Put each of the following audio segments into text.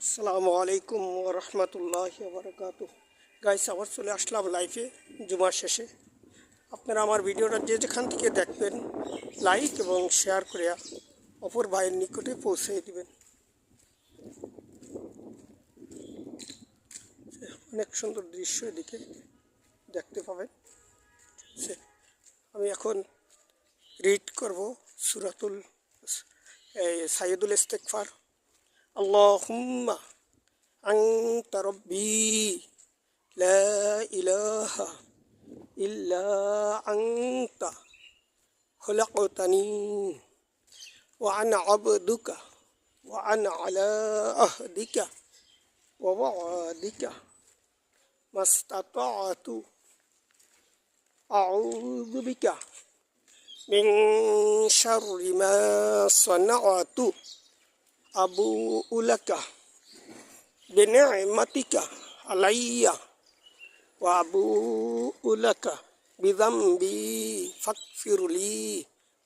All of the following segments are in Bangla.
আসসালামু আলাইকুম ওয়া রাহমাতুল্লাহি ওয়া বারাকাতুহু। গাইস, আবার চলে আসলাম লাইভে জুমার শেষে। আপনারা আমার ভিডিওটা যে যেখান থেকে দেখবেন লাইক এবং শেয়ার করে অপর ভাইয়ের নিকটে পৌঁছে দিবেন। অনেক সুন্দর দৃশ্য এদিকে দেখতে পাবেন। আমি এখন রিড করব সূরাতুল সাইয়্যিদুল ইস্তিগফার। আল্লাহুম্মা আনতা রাব্বি লা ইলাহা ইল্লা আনতা খলাকতানি ওয়া আনা আবদুকা ওয়া আনা আলা আহদিকা ওয়া ওয়াদিকা মাস্তাতাতু আউযু বিকা মিন শাররি মা সানাতু আবুউ লাকা বিনি'মাতিকা আলাইয়া ওয়া আবুউ লাকা বিযামবি ফাগফিরলি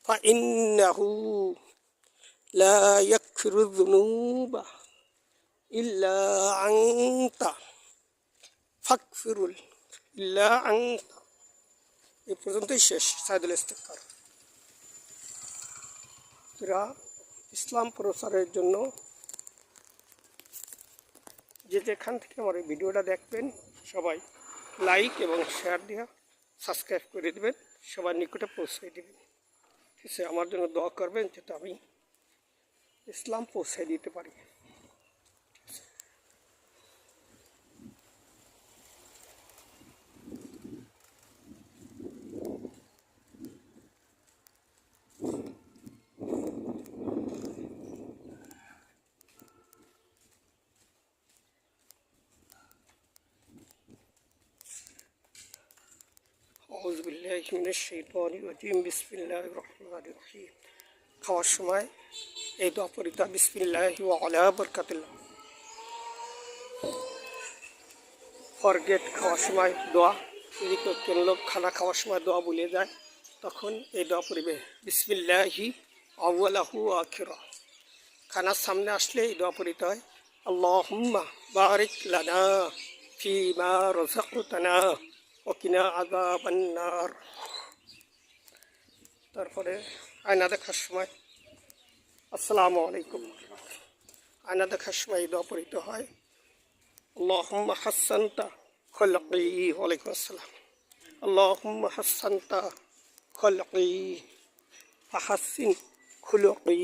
ফাইন্নাহু লা ইয়াগফিরুয যুনুবা ইল্লা আনতা ফাগফিরুল ইল্লা আনতা। এই পর্যন্তই শেষ সাইয়্যিদুল ইস্তিগফার। ইসলাম প্রচারের জন্য যে যেখান থেকে আমার এই ভিডিওটা দেখবেন সবাই লাইক এবং শেয়ার দিয়ে সাবস্ক্রাইব করে দেবেন, সবার নিকটে পৌঁছে দেবেন। ঠিক আছে, আমার জন্য দোয়া করবেন যাতে আমি ইসলাম পৌঁছে দিতে পারি। আউযু বিল্লাহি মিনাশ শাইতানির রাজিম। বিসমিল্লাহির রহমানির রহিম। খাওয়ার সময় এই দোয়া পড়িতে বিসমিল্লাহি ওয়া আলা বারাকাতিল্লাহ। ফরগেট খাওয়ার সময় দোয়া, যদি কোন লোক খানা খাওয়ার সময় দোয়া ভুলে যায় তখন এই দোয়া পড়িবে বিসমিল্লাহি আউয়ালাহু ওয়া আখিরা। খানার সামনে আসলে এই দোয়া পড়িতে হয় আল্লাহুম্মা বারিক লানা ফিমা রাযাকতানা ওয়া কিনা আযাবান নার। তারপরে আয়না দেখার সময় আসসালামু আলাইকুম, আয়না দেখার সময় এই দোয়া পড়িতে হয় আল্লাহুম্মা হাসসানতা খলকি। ওয়ালাইকুম আসসালাম। আল্লাহুম্মা হাসসানতা খলকি ফাহাসসিন খুলুকি।